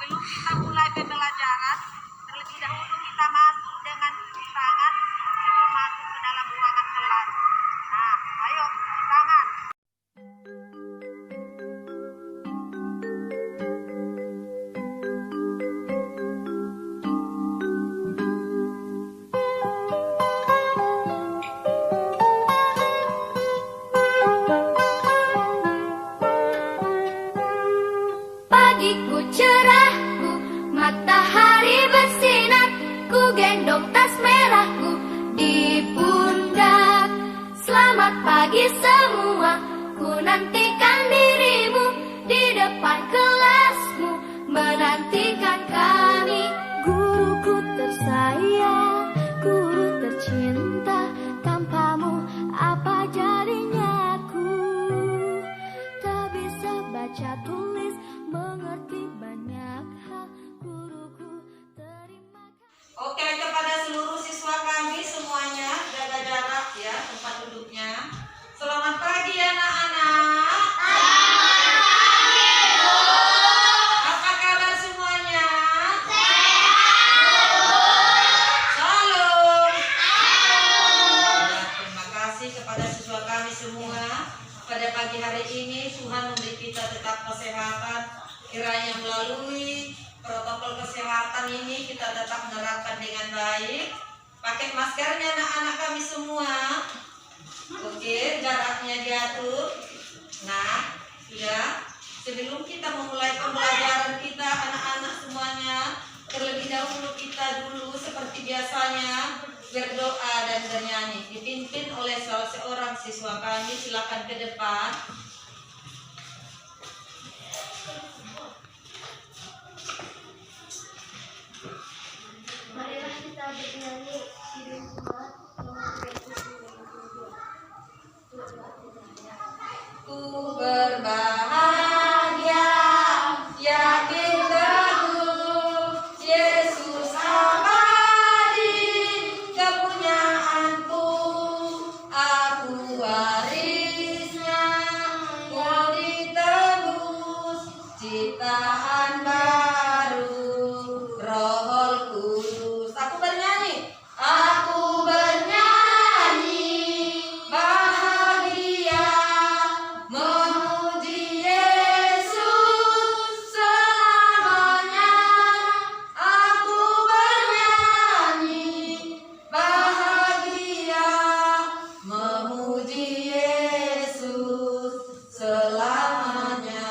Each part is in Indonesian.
sebelum kita mulai pembelajaran, terlebih dahulu kita masuk dengan cuci tangan sebelum masuk ke dalam ruangan kelas. Nah, ayo cuci tangan. Pagiku cerahku, matahari bersinar, ku gendong tas merahku di pundak. Selamat pagi semua, ku nantikan dirimu di depan kelasmu, menantikan kami. Guruku tersayang, guru tercinta, tanpamu apa jadinya aku? Tak bisa baca tulis, mengerti banyak hal, guruku terima kasih. Oke, kepada seluruh siswa kami semuanya, jaga jarak ya tempat duduknya. Selamat pagi anak-anak. Selamat pagi, Bu. Apa kabar semuanya? Sehat, Bu. Salam. Ya, terima kasih kepada siswa kami semua. Pada pagi hari ini Tuhan memberi kita tetap kesehatan. Kiranya melalui protokol kesehatan ini kita tetap menerapkan dengan baik. Pakai maskernya anak-anak kami semua. Oke, jaraknya diatur. Nah, sudah. Sebelum kita memulai pembelajaran kita anak-anak semuanya, terlebih dahulu kita dulu seperti biasanya berdoa dan bernyanyi. Dipimpin oleh salah seorang siswa kami. Silakan ke depan. Marilah kita bernyanyi Sirih Surat nomor 32. Ku berbahagia, yakin teguh, Yesus abadi kepunyaanku, aku warisnya, ku ditebus, ciptaan baru, Roh Kudus. Aku bernyanyi, bahagia, memuji Yesus selamanya. Aku bernyanyi, bahagia, memuji Yesus selamanya.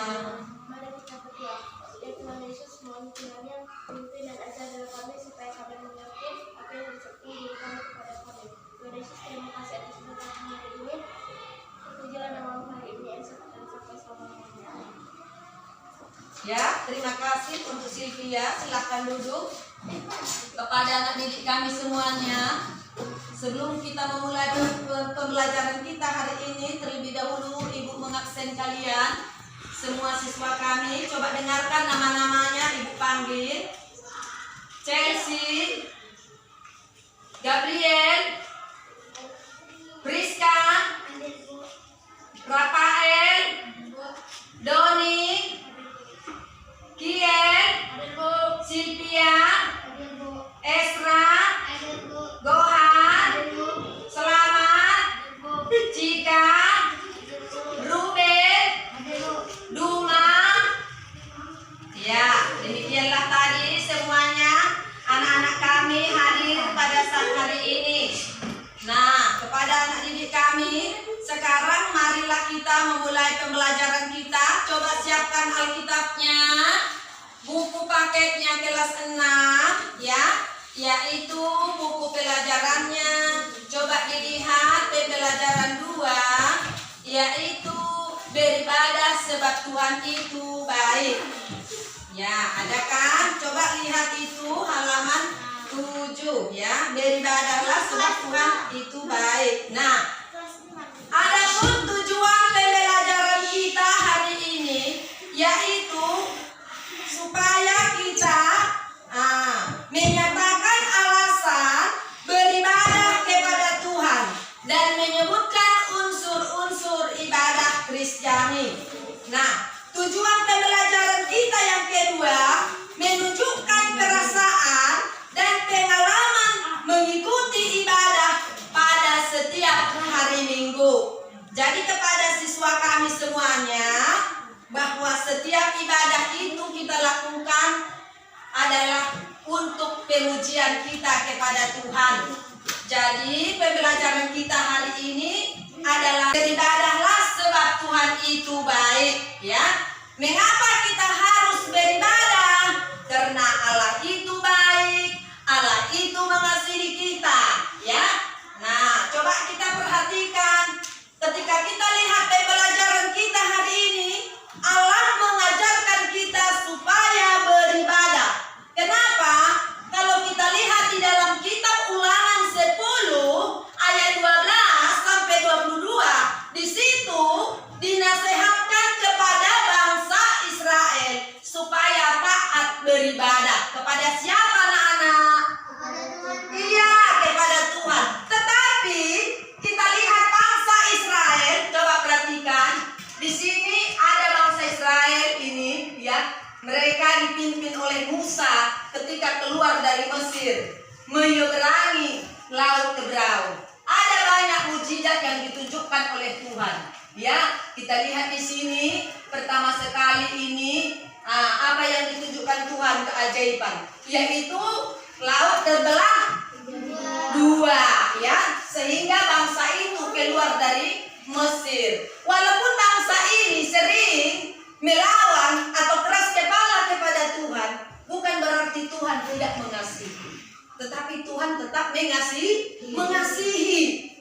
Mari kita berdoa. Ya Tuhan Yesus, mohon kiranya pimpin dan ajar dalam kami supaya kami mengerti apa yang disebut diri kami kepada kami. Tuhan Yesus, terima kasih atas berkatmu hari ini. Terpujilah namamu hari ini, esok dan sampai selamanya. Ya, terima kasih untuk Sylvia. Silakan duduk. Kepada anak didik kami semuanya, sebelum kita memulai pembelajaran kita hari ini, terlebih dahulu Ibu mengabsen kalian. Semua siswa kami, coba dengarkan nama-namanya. Ibu panggil: Chelsea, Gabriel, Priska, Rafael, Doni, Kien, Sylvia, Esra, Gohan, Selamat, Cika, Ruben, Duma. Ya, demikianlah tadi semuanya anak-anak kami hadir pada saat hari ini. Nah, kepada anak didik kami, sekarang marilah kita memulai pembelajaran kita. Coba siapkan Alkitabnya, buku paketnya kelas 6 ya, yaitu buku pelajarannya. Coba dilihat pembelajaran 2, yaitu beribadah sebab Tuhan itu baik. Ya, ada kan? Coba lihat itu halaman 7 ya. Beribadahlah sebab Tuhan itu baik. Nah, adapun tujuan pembelajaran kita hari ini yaitu supaya kita menyatakan alasan beribadah kepada Tuhan dan menyebutkan unsur-unsur ibadah Kristiani. Nah, tujuan pembelajaran kita yang kedua pujian kita kepada Tuhan. Jadi pembelajaran kita hari ini adalah beribadahlah sebab Tuhan itu baik, ya. Mengapa kita harus beribadah? Karena Allah itu baik, Allah itu mengasihi kita, ya. Nah, coba kita perhatikan ketika kita lihat pembelajaran kita hari ini, Allah mengajarkan kita supaya beribadah. Kenapa? Kalau kita lihat di dalam kitab Ulangan 10 ayat 12 sampai 22, di situ dinasihatkan kepada bangsa Israel supaya taat beribadah. Kepada siapa anak-anak? Iya, kepada Tuhan. Tetapi kita lihat bangsa Israel, coba perhatikan. Di sini ada bangsa Israel ini, ya. Mereka dipimpin oleh Musa ketika keluar dari Mesir, menyeberangi laut Tebrau. Ada banyak mukjizat yang ditunjukkan oleh Tuhan. Ya, kita lihat di sini pertama sekali ini apa yang ditunjukkan Tuhan, keajaiban, yaitu laut terbelah dua, ya, sehingga bangsa itu keluar dari Mesir. Walaupun bangsa ini sering melawan atau keras kepala kepada Tuhan, bukan berarti Tuhan tidak mengasihi. Tetapi Tuhan tetap mengasihi.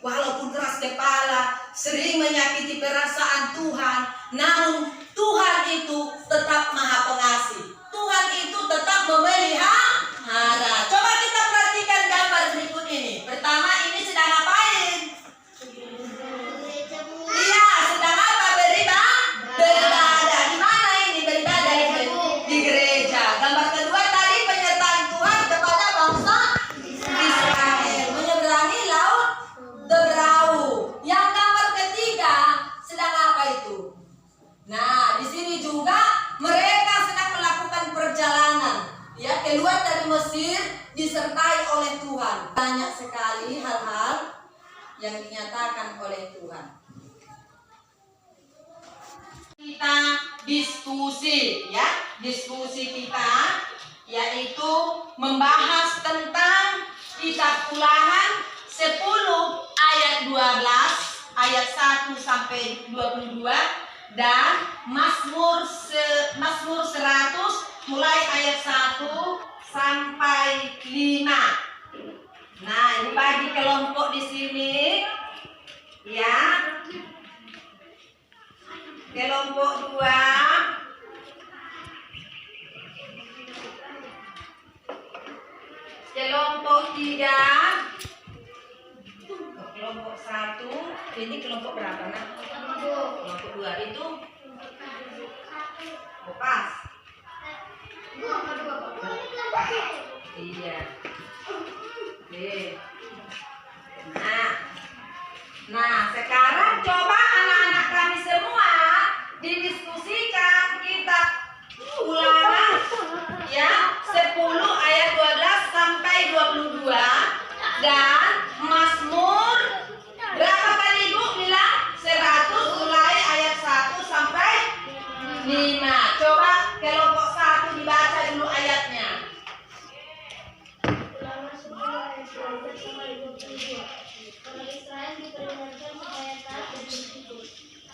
Walaupun keras kepala, sering menyakiti perasaan Tuhan, namun Tuhan itu tetap Maha Pengasih. Tuhan itu tetap memelihara. Coba kita perhatikan gambar berikut ini. Pertama, ini sedang ngapain? Iya, sedang apa? Beribadah. Di mana ini beribadah? Di gereja. Gambar kedua tadi penyertaan Tuhan kepada bangsa Israel menyeberangi laut Tebrau. Yang gambar ketiga sedang apa itu? Nah, di sini juga mereka sedang melakukan perjalanan, ya, keluar dari Mesir disertai oleh Tuhan. Banyak sekali hal-hal yang dinyatakan oleh Tuhan. Kita diskusi, ya, diskusi kita yaitu membahas tentang kitab Ulangan 10 ayat 12 ayat 1 sampai 22 dan Mazmur 100 mulai ayat 1 sampai 5. Nah, ini bagi kelompok di sini, ya. Kelompok 2, kelompok 3, kelompok 1. Ini kelompok berapa, nak? Kelompok 2 itu pas. Iya. Oke. Nah, sekarang coba anak-anak kami semua didiskusikan kitab Ulangan, ya, 10 ayat 12 sampai 22 dan Mazmur berapa kali Ibu bilang? 100 mulai ayat 1 sampai 5. Coba kelompok 1 dibaca dulu ayatnya. Ulangan 10 ayat 12 sampai 22. Orang Israel diperingatkan supaya taat dan bersyukur.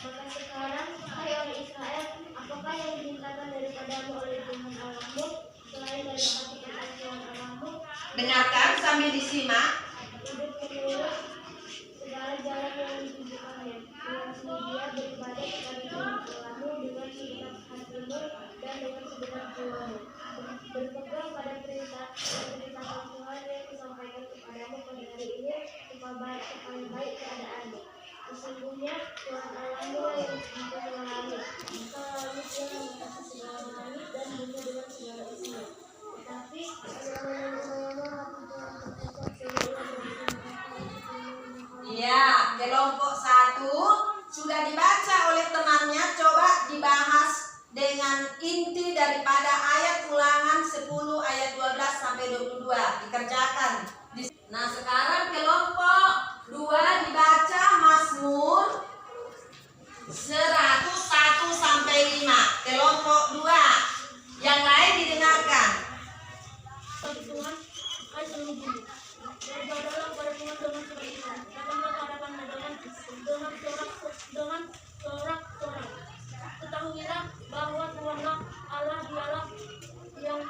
Maka sekarang, hai orang Israel, apakah yang dimintakan daripadamu oleh Tuhan Allahmu selain dari perhatikan Tuhan Allahmu? Dengarkan sambil disimak. Hidup menurut segala jalan yang ditunjukkannya. Mengasihi Dia, beribadah kepada Tuhan Allahmu dengan segenap hatimu dan dengan segenap jiwamu. Berpegang pada perintah Tuhan yang disampaikan kepadamu pada hari ini supaya baik keadaanmu. Sesungguhnya Tuhan Allahmu yang mempunyai langit, maka langit Dia mengatasi segala langit dan bumi dengan segala isinya. Tetapi Iya, kelompok 1 sudah dibaca oleh temannya. Coba dibahas dengan inti daripada ayat Ulangan 10 ayat 12 sampai 22 dikerjakan. Nah, sekarang kelompok 2 dibaca Mazmur 101 sampai 5. Kelompok 2 yang lain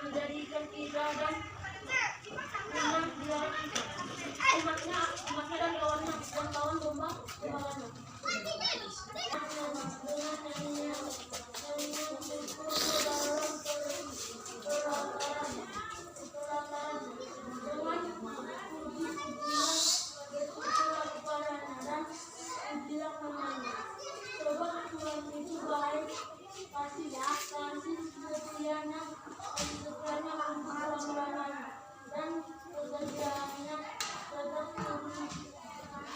menjadikan kita dan umatnya dan kawan domba kemana. Coba Tuhan itu baik, kasih setianya dan pekerjaannya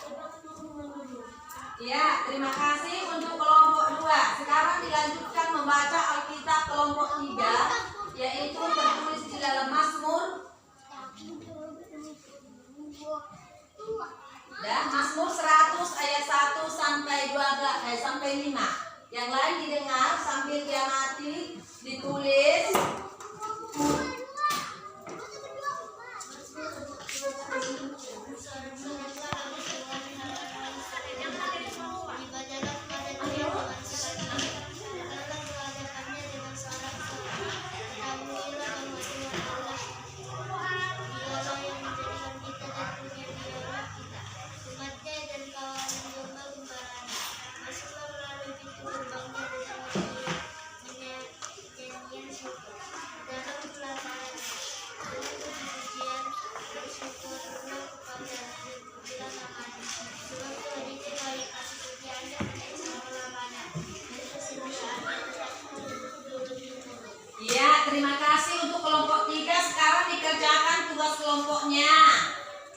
tetap turun menurun. Ya, terima kasih untuk kelompok 2. Sekarang dilanjutkan membaca Alkitab kelompok 3, yaitu tertulis di dalam Mazmur dan Mazmur 100 ayat 1 sampai 5. Yang lain didengar sambil diamati, ditulis. Ya, terima kasih untuk kelompok 3. Sekarang dikerjakan tugas kelompoknya.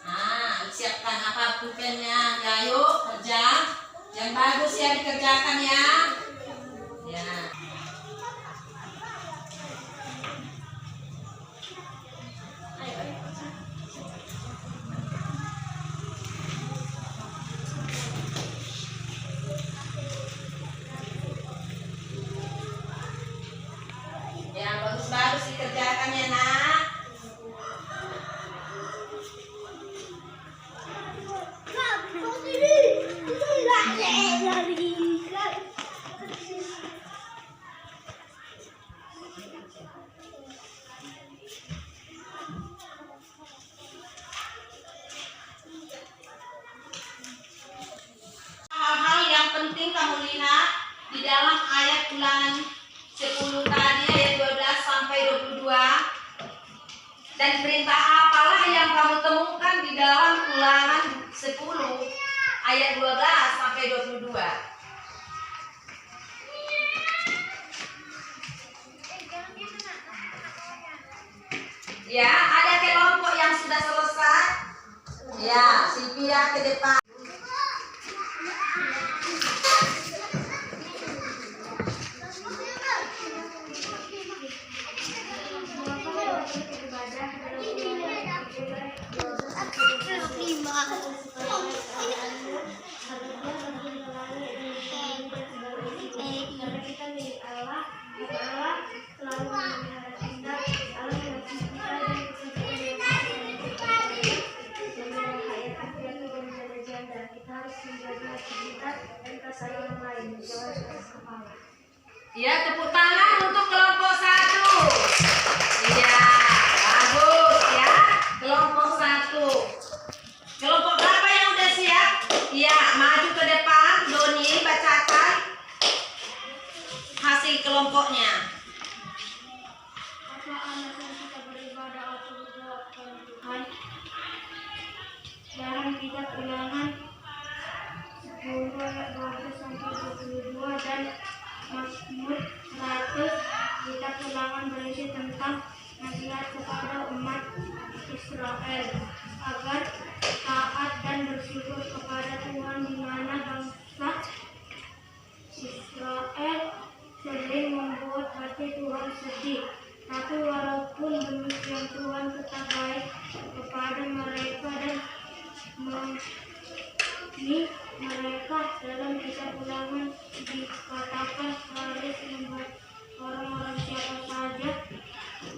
Nah, siapkan apa pulpennya? Ya, yuk kerja. Yang bagus ya dikerjakan ya. Ya. Yang bagus-bagus dikerjakan ya nak. Hal-hal yang penting kamu lihat di dalam ayat Ulangan 10 tadi ayat 12 sampai 22. Dan perintah apalah yang kamu temukan di dalam Ulangan 10 ayat 12 sampai 22. Ya, ada kelompok yang sudah selesai. Ya, Silvia ke depan. Ya, tepuk tangan untuk kelompok 1. Iya, bagus ya. Kelompok 1. Kelompok berapa yang udah siap? Iya, maju ke depan. Doni, bacakan hasil kelompoknya. Apa alasan kita beribadah atau berdoa kepada Tuhan? Dalam kitab Ulangan 10 ayat 12 sampai 22 dan Mazmur 100, kitab Ulangan berisi tentang nasihat kepada umat Israel agar taat dan bersyukur kepada Tuhan, di mana bangsa Israel sering membuat hati Tuhan sedih. Tapi walaupun demikian Tuhan tetap baik kepada mereka dan memilih mereka. Dalam kitab Ulangan dikatakan harus membuat orang-orang siapa saja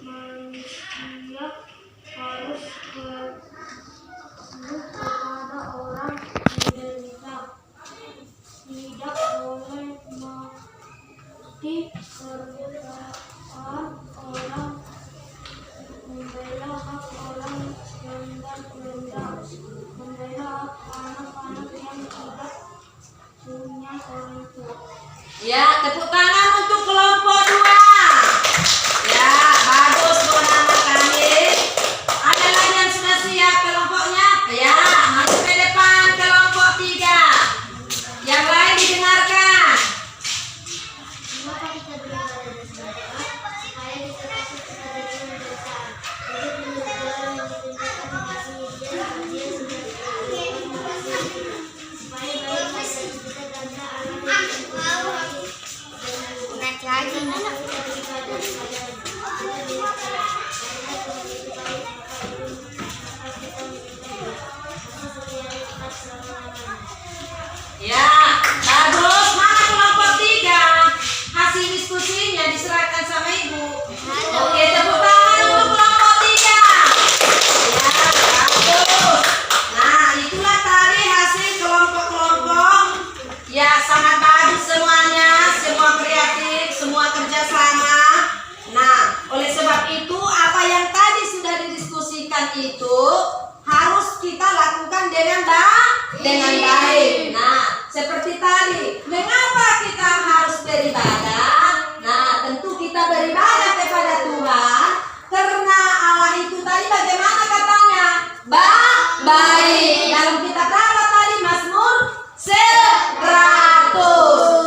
manusia harus berkeluh kepada orang menderita, tidak boleh mati kerjaan orang baik. Dalam kitab apa tadi? Mazmur 100.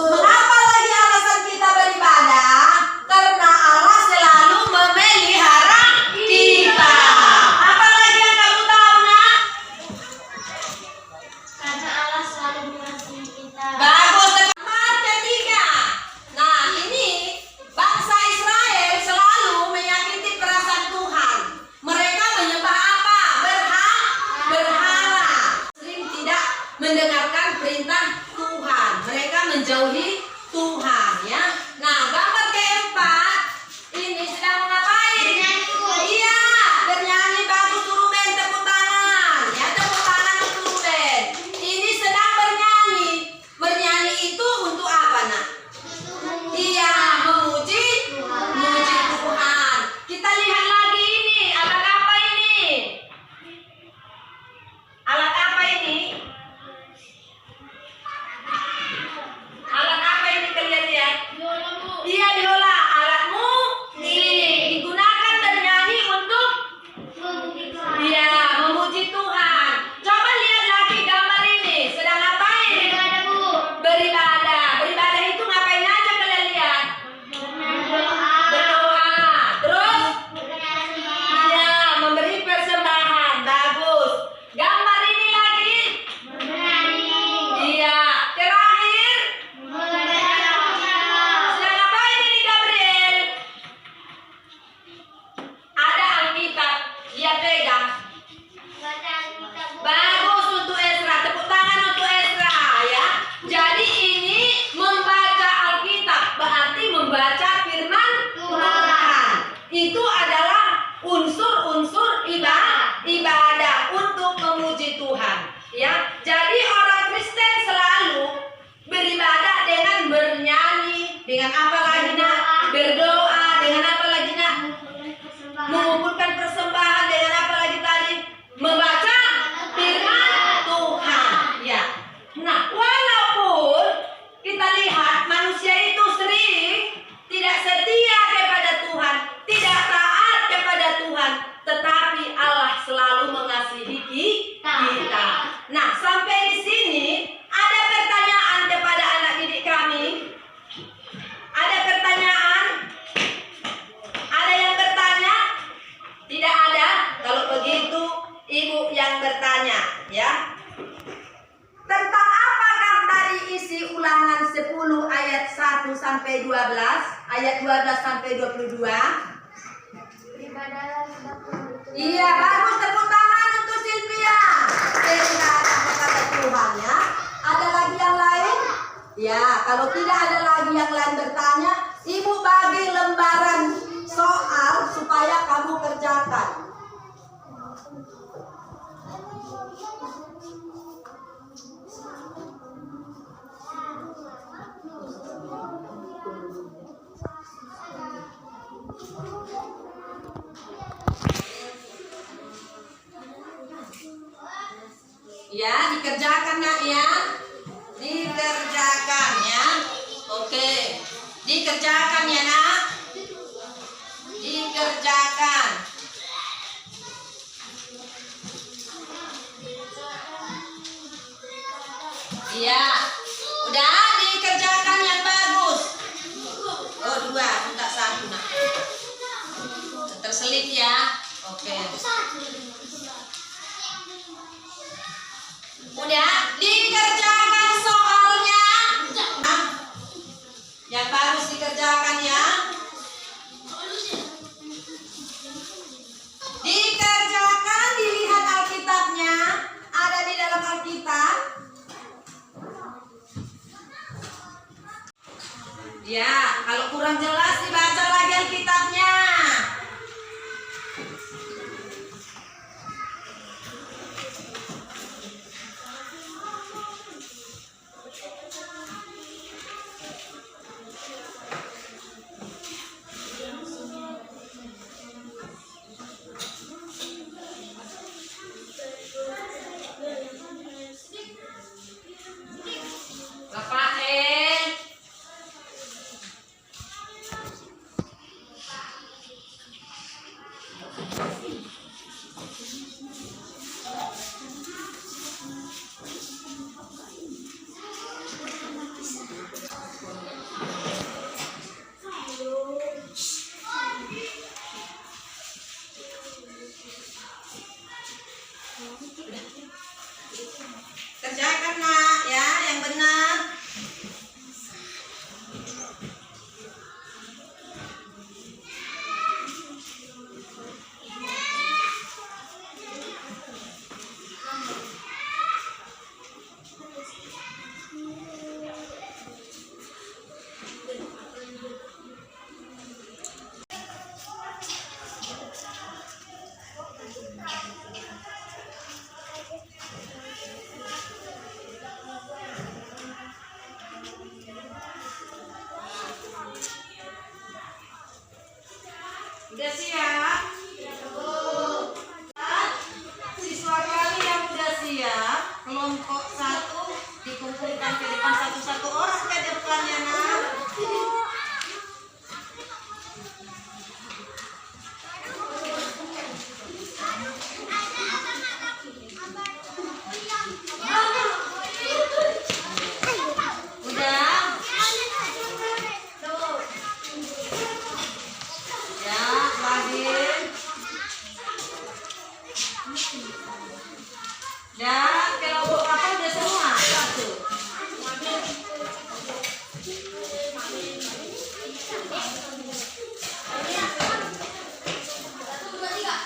Mengapa lagi alasan kita beribadah? Karena Allah selalu memelihara kita. Apa lagi yang kamu tahu, nak? Karena Allah selalu mengasihi kita. Bagus. Tempat ketiga. Nah, ini bangsa Israel selalu menyakiti perasaan Tuhan. Mereka menyembah apa? Berhala. Sering tidak mendengarkan perintah Tuhan. Mereka menjauhi Tuhan, ya. Nah, gambar keempat ini sedang mengapain? Iya, bernyanyi. Bagus, turuben, tepuk tangan. Ya, tepuk tangan untuk turuben. Ini sedang bernyanyi. Bernyanyi itu untuk apa, nak? Iya, memuji Tuhan. Kita lihat lagi ini, alat apa ini? Alat apa ini? Alat apa ini kalian lihat? Iya, biola. Alatmu digunakan bernyanyi untuk memuji Tuhan. Coba lihat lagi gambar ini. Sedang ngapain? Beribadah. Beribadah itu ngapain aja kalian lihat? Berdoa. Terus? Iya, memberi persembahan. Bagus. Gambar ini lagi? Iya. Terakhir? Sedang ngapain ini, Gabriel? Ada Alkitab. Dia pegang. Bagus untuk Ezra. Tepuk tangan untuk Ezra, ya. Jadi ini membaca Alkitab berarti membaca firman Tuhan. Itu adalah unsur-unsur ibadah untuk memuji Tuhan, ya. Jadi orang Kristen selalu beribadah dengan bernyanyi, dengan apa lagi, nak? Berdoa, dengan apa lagi, nak? Mengumpulkan persembahan, dengan apa lagi tadi? Membaca firman Tuhan, ya. Nah, walaupun kita lihat manusia itu sering tidak setia kepada Tuhan, tidak taat kepada Tuhan, tetapi Allah selalu mengasihi kita. Nah, sampai di sini ada pertanyaan kepada anak didik kami. Ada pertanyaan? Ada yang bertanya? Tidak ada? Kalau begitu, ibu yang bertanya, ya. Tentang apakah tadi isi Ulangan 10 ayat 1 sampai 12, ayat 12 sampai 22? Beribadahlah sebab Tuhan itu. Iya, bagus, tepuk tangan untuk Sylvia. Cerita kata Tuhan, ya. Ada lagi yang lain? Ya, kalau tidak ada lagi yang lain bertanya, ibu bagi lembaran soal supaya kamu kerjakan. Ya, dikerjakan, nak, ya. Dikerjakan, ya. Oke. Dikerjakan, ya, nak. Dikerjakan. Iya. Udah dikerjakan yang bagus. Oh, 2, minta 1, nak. Terselip, ya. Oke. Udah dikerjakan soalnya. Yang bagus dikerjakan, ya. Dikerjakan, dilihat Alkitabnya. Ada di dalam Alkitab. Ya, kalau kurang jelas dibaca lagi Alkitabnya.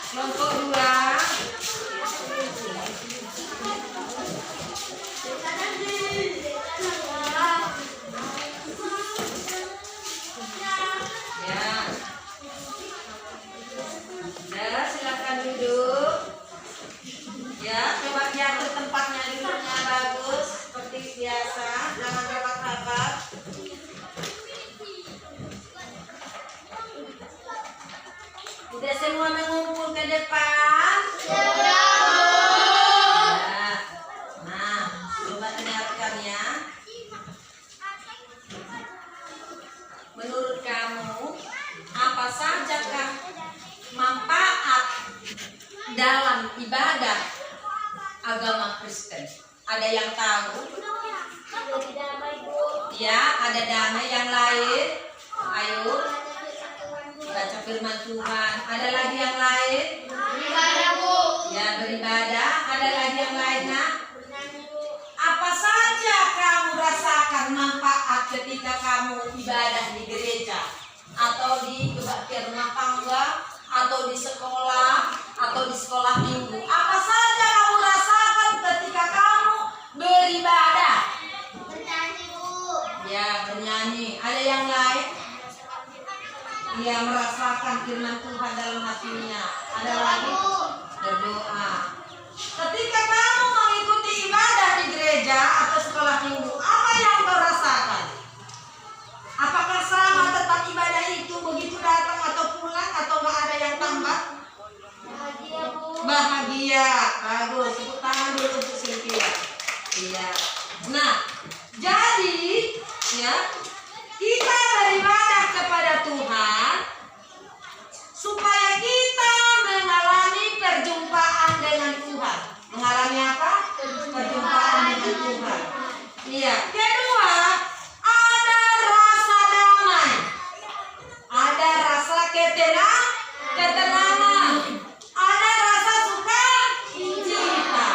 Kelompok 2. Ya. Nah, silakan duduk. Ya, coba diatur tempatnya duduknya bagus seperti biasa, jangan rapat-rapat. Sudah semua mengumpul ke depan? Sudah. Nah, coba dengarkan ya. Menurut kamu, apa sajakah manfaat dalam ibadah agama Kristen? Ada yang tahu? Ya, ada damai. Yang lain? Ayo, baca firman Tuhan. Ada lagi yang lain? Ya, beribadah. Ada lagi yang lain, nak? Apa saja kamu rasakan manfaat ketika kamu ibadah di gereja atau di kebaktian rumah tangga atau di sekolah atau di sekolah minggu? Apa saja kamu rasakan ketika kamu beribadah? Ya, bernyanyi. Ada yang lain? Ia merasakan firman Tuhan dalam hatinya. Ada lagi? Berdoa. Ketika kamu mengikuti ibadah di gereja atau sekolah minggu, apa yang kau rasakan? Apakah sama tempat ibadah itu begitu datang atau pulang atau nggak ada yang tambah? Bahagia. Bagus. Tepuk tangan dulu untuk Sylvia. Iya. Nah, jadi ya, kita beribadah kepada Tuhan supaya kita mengalami perjumpaan dengan Tuhan. Mengalami apa? Perjumpaan dengan Tuhan. Iya. Kedua, ada rasa damai. Ada rasa ketenangan. Ada rasa sukacita.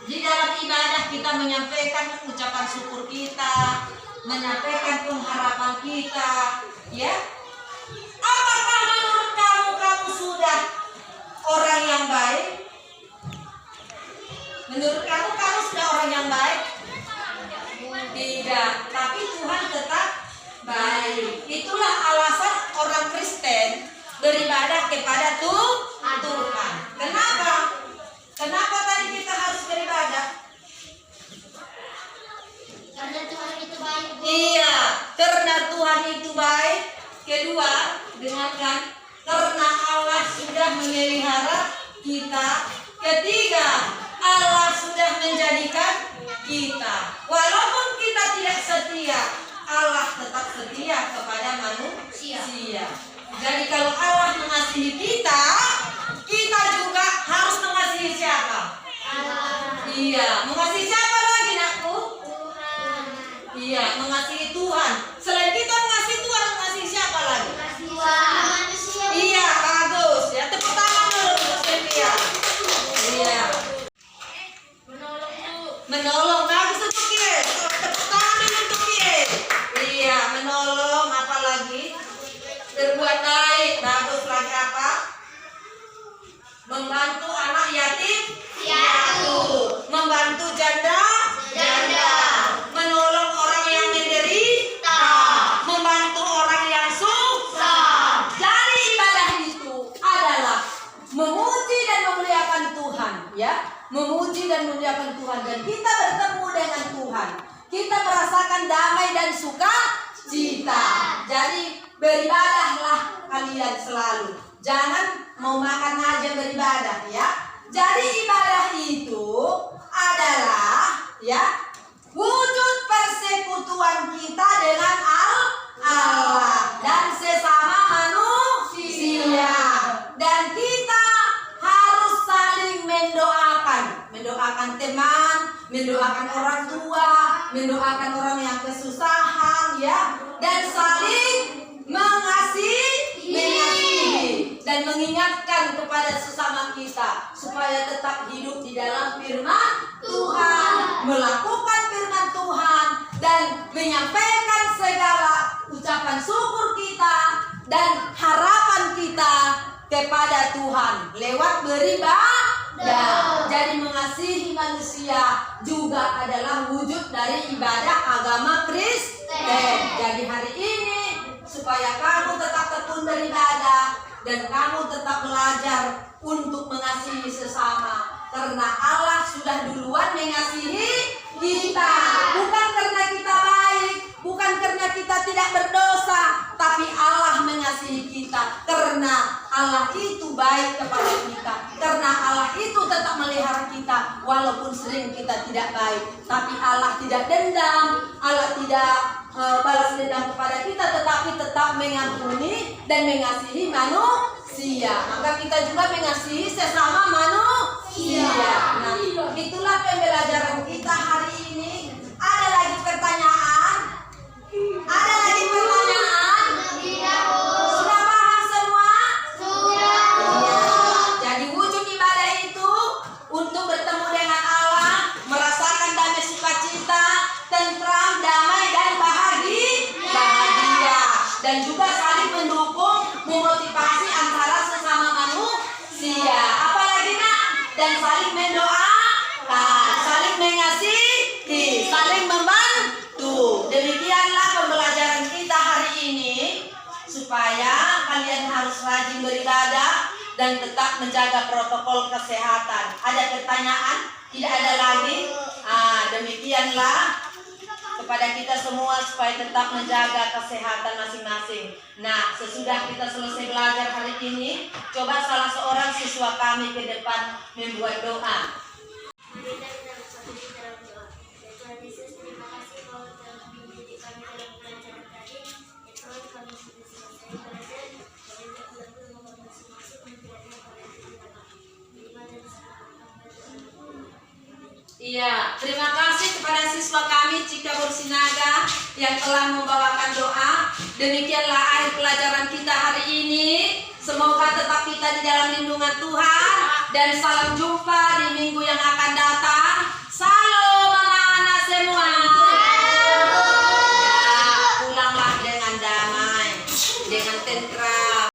Di dalam ibadah kita menyampaikan ucapan syukur kita, menyampaikan pengharapan kita, ya. Apakah menurut kamu sudah orang yang baik? Menurut kamu sudah orang yang baik? Tidak, tapi Tuhan tetap baik. Itulah alasan orang Kristen beribadah kepada Tuhan. Kenapa? Kenapa tadi kita harus beribadah? Karena Tuhan itu baik. Iya, karena Tuhan itu baik. Kedua, dengarkan, karena Allah sudah memelihara kita. Ketiga, Allah sudah menjadikan kita. Walaupun kita tidak setia, Allah tetap setia kepada manusia. Jadi kalau Allah mengasihi kita, kita juga harus mengasihi siapa? Iya, mengasihi siapa lagi, nakku? Iya, mengasihi Tuhan. Selain kita mengasihi Tuhan, mengasihi siapa lagi? Iya, bagus. Ya, tepuk tangan dulu untuk Sylvia. Iya. Menolong, bagus untuk Kie. Tepuk tangan dulu untuk Kie. Iya, menolong, apa lagi? Berbuat baik, bagus lagi apa? Membantu anak yatim piatu. Membantu janda. Menolong orang yang menderita. Membantu orang yang susah. Jadi ibadah itu adalah memuji dan memuliakan Tuhan, ya. Memuji dan memuliakan Tuhan, dan kita bertemu dengan Tuhan. Kita merasakan damai dan sukacita. Jadi beribadahlah kalian selalu. Jangan mau makan aja beribadah, ya. Jadi ibadah itu adalah, ya, wujud persekutuan kita dengan Allah dan sesama manusia. Dan kita harus saling mendoakan teman, mendoakan orang tua, mendoakan orang yang kesusahan, ya, dan saling mengasihi dan mengingatkan kepada sesama kita supaya tetap hidup di dalam firman Tuhan, melakukan firman Tuhan, dan menyampaikan segala ucapan syukur kita dan harapan kita kepada Tuhan lewat beribadah. Jadi mengasihi manusia juga adalah wujud dari ibadah agama Kristen. Jadi hari ini supaya kamu tetap tekun beribadah dan kamu tetap belajar untuk mengasihi sesama, karena Allah sudah duluan mengasihi kita. Bukan karena kita baik, bukan karena kita tidak berdosa, tapi Allah mengasihi kita karena Allah itu baik kepada kita, karena Allah itu tetap melihara kita walaupun sering kita tidak baik. Tapi Allah tidak dendam, Allah tidak balas dendam kepada kita, tetapi tetap mengampuni dan mengasihi manusia. Maka kita juga mengasihi sesama manusia. Nah, itulah pembelajaran kita hari ini. Ada lagi pertanyaan? Ada lagi pertanyaan? Sudah paham semua? Sudah. Jadi wujud ibadah itu untuk bertemu dengan Allah, merasakan damai sukacita, tentram, damai dan bahagia, dan juga saling mendukung, memotivasi antara sesama manusia. Apalagi nak? Dan saling mendoakan, saling mengasihi, saling membantu. Demikianlah pembelajaran kita hari ini, supaya kalian harus rajin beribadah dan tetap menjaga protokol kesehatan. Ada pertanyaan? Tidak ada lagi? Demikianlah kepada kita semua supaya tetap menjaga kesehatan masing-masing. Nah, sesudah kita selesai belajar hari ini, coba salah seorang siswa kami ke depan membuat doa. Mari kita bersatu di dalam doa. Ya Tuhan Yesus, terima kasih bahwa telah mendidik kami dalam pelajaran tadi. Ya Tuhan, kami sudah selesai belajar. Dan yang terlalu mohon masing-masing menjadi pada diri kami. Terima dan Iya, terima kasih kepada siswa kami Cika Bursinaga yang telah membawakan doa. Demikianlah akhir pelajaran kita hari ini. Semoga tetap kita di dalam lindungan Tuhan, dan salam jumpa di minggu yang akan datang. Salam anak-anak semua. Ya, pulanglah dengan damai, dengan tentram.